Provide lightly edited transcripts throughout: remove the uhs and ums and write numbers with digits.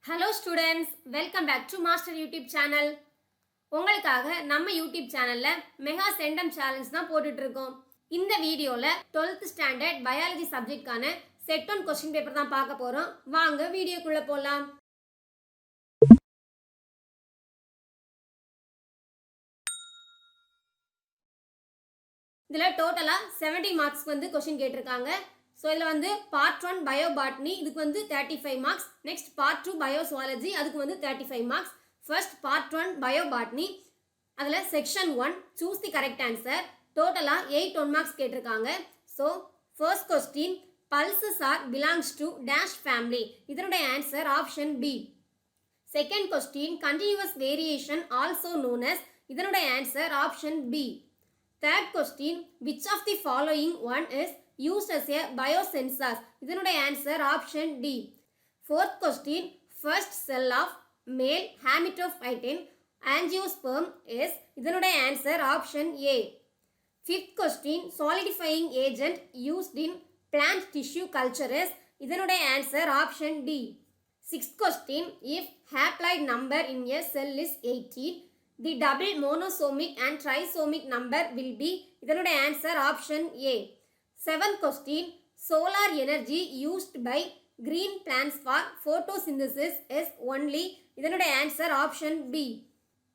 Hello students, welcome back to Master YouTube channel. உங்களுக்காக நம்ம YouTube சேனல்ல மெகா செண்டம் சேலஞ்ச் தான் போட்டுட்டு இருக்கோம். இந்த வீடியோல 12th ஸ்டாண்டர்ட் பயாலஜி சப்ஜெக்ட்கான செட் 1 क्वेश्चन பேப்பர் தான் பார்க்க போறோம். வாங்க வீடியோக்குள்ள போலாம். இதுல டோட்டலா 70 மார்க்ஸ் வந்து क्वेश्चन கேட்டிருக்காங்க. ஸோ இதில் வந்து பார்ட் 1 பயோ பாட்னி இதுக்கு வந்து 35 marks, next part 2 bio zoology அதுக்கு வந்து 35 marks. First part 1 bio botany அதில் section 1 choose the correct answer. டோட்டலாக 8 1 மார்க்ஸ் கேட்டிருக்காங்க. So first question pulses are belongs to dash family, இதனுடைய answer option B. Second question continuous variation also known as, இதனுடைய answer option B. Third question which of the following one is used as a biosensors, இதனுடைய answer option D. fourth question first cell of male hermaphrodite angiosperm is, இதனுடைய answer option A. fifth question solidifying agent used in plant tissue culture is, இதனுடைய answer option D. sixth question if haploid number in a cell is 18, the double monosomic and trisomic number will be, இதனுடைய answer option A. seventh question solar energy used by green plants for photosynthesis is only, இதனுடைய answer option B.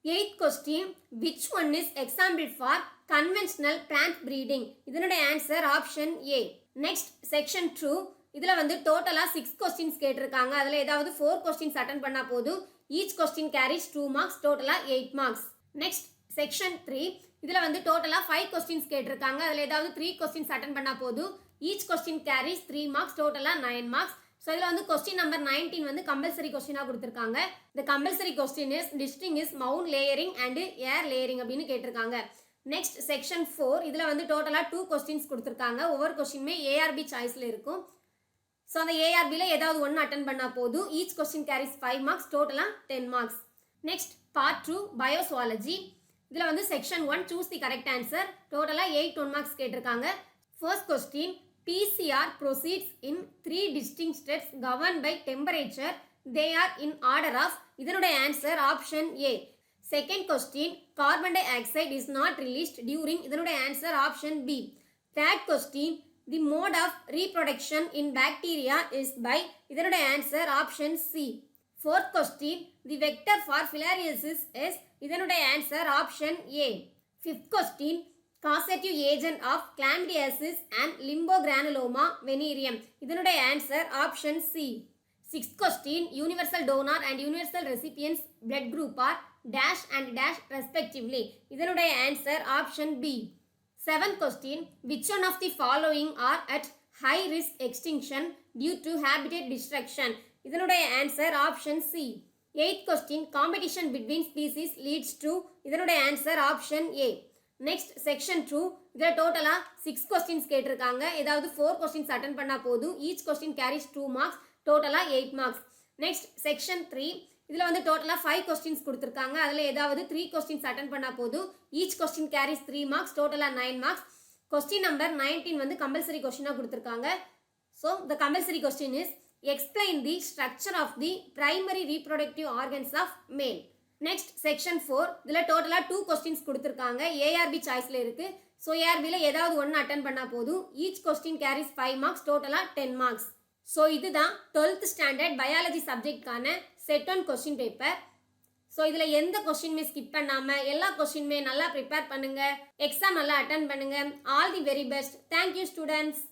eighth question which one is example for conventional plant breeding, இதனுடைய answer option ஏ. Next section 2 இதில் வந்து டோட்டலாக 6 questions கேட்டிருக்காங்க. அதில் ஏதாவது 4 questions attend பண்ணால் போதும். ஈச் கொஸ்டின் கேரிஸ் 2 மார்க்ஸ், டோட்டலாக 8 மார்க்ஸ். நெக்ஸ்ட் செக்ஷன் 3 இதில் வந்து டோட்டலாக 5 கொஸ்டின்ஸ் கேட்டிருக்காங்க. அதில் ஏதாவது 3 கொஸ்டின்ஸ் அட்டன் பண்ணால் போதும். ஈச் கொஸ்டின் கேரிஸ் 3 மார்க்ஸ், டோட்டலாக 9 மார்க்ஸ். ஸோ இதில் வந்து கொஸ்டின் நம்பர் 19 வந்து கம்பல்சரி கொஸ்டினாக கொடுத்துருக்காங்க. இந்த compulsory question is distinguish mound layering and air layering அப்படின்னு கேட்டிருக்காங்க. நெக்ஸ்ட் செக்ஷன் 4 இதில் வந்து டோட்டலாக 2 கொஸ்டின்ஸ் கொடுத்துருக்காங்க. ஒவ்வொரு கொஸ்டினுமே ஏஆர்பி சாய்ஸில் இருக்கும். ஸோ அந்த ஏஆர்பியில் ஏதாவது ஒன்று அட்டன் பண்ணால் போதும். ஈச் கொஸ்டின் கேரிஸ் 5 மார்க்ஸ், டோட்டலாக 10 மார்க்ஸ். நெக்ஸ்ட் பார்ட் 2 பயோசுவாலஜி இதில் வந்து section 1 choose the correct answer. டோட்டலாக 8 1 மார்க்ஸ் கேட்டிருக்காங்க. First question PCR proceeds in 3 distinct steps governed by temperature. They are in order of, இதனுடைய answer option A. Second question carbon dioxide is not released during, இதனுடைய answer option B. Third question the mode of reproduction in bacteria is by, இதனுடைய answer option C. fourth question the vector for filariasis is, இதனுடைய answer option A. fifth question causative agent of chlamydiasis and limbogranuloma venereum, இதனுடைய answer option C. sixth question universal donor and universal recipients blood group are dash and dash respectively, இதனுடைய answer option B. seventh question which one of the following are at high risk extinction due to habitat destruction, இதனுடைய answer option C. eighth question competition between species leads to, இதனுடைய answer option ஏ. Next section 2 இதில் டோட்டலாக 6 questions கேட்டிருக்காங்க. ஏதாவது 4 questions attend பண்ணால் போதும். Each question carries 2 marks, டோட்டலாக 8 marks. Next section 3 இதில் வந்து டோட்டலாக 5 கொஸ்டின்ஸ் கொடுத்துருக்காங்க. அதில் ஏதாவது 3 கொஸ்டின்ஸ் அட்டன் பண்ணால் போதும். ஈச் கொஸ்டின் கேரிஸ் 3 மார்க்ஸ், டோட்டலாக 9 மார்க்ஸ். கொஸ்டின் நம்பர் 19 வந்து கம்பல்சரி கொஸ்டினாக கொடுத்துருக்காங்க. So the compulsory question is explain the structure of the primary reproductive organs of male. Next section 4 இதில் டோட்டலாக 2 கொஸ்டின்ஸ் கொடுத்துருக்காங்க. ஏஆர்பி சாய்ஸில் இருக்குது. ஸோ ஏஆர்பியில் ஏதாவது ஒன்று அட்டன் பண்ணால் போதும். ஈச் கொஸ்டின் கேரிஸ் 5 மார்க்ஸ், டோட்டலாக 10 மார்க்ஸ். ஸோ இதுதான் 12th ஸ்டாண்டர்ட் பயாலஜி சப்ஜெக்ட்கான செட் 1 கொஸ்டின் பேப்பர். ஸோ இதில் எந்த கொஸ்டினுமே ஸ்கிப் பண்ணாமல் எல்லா கொஸ்டினுமே நல்லா ப்ரிப்பேர் பண்ணுங்கள். எக்ஸாம் நல்லா அட்டன் பண்ணுங்கள். All the very best. Thank you students.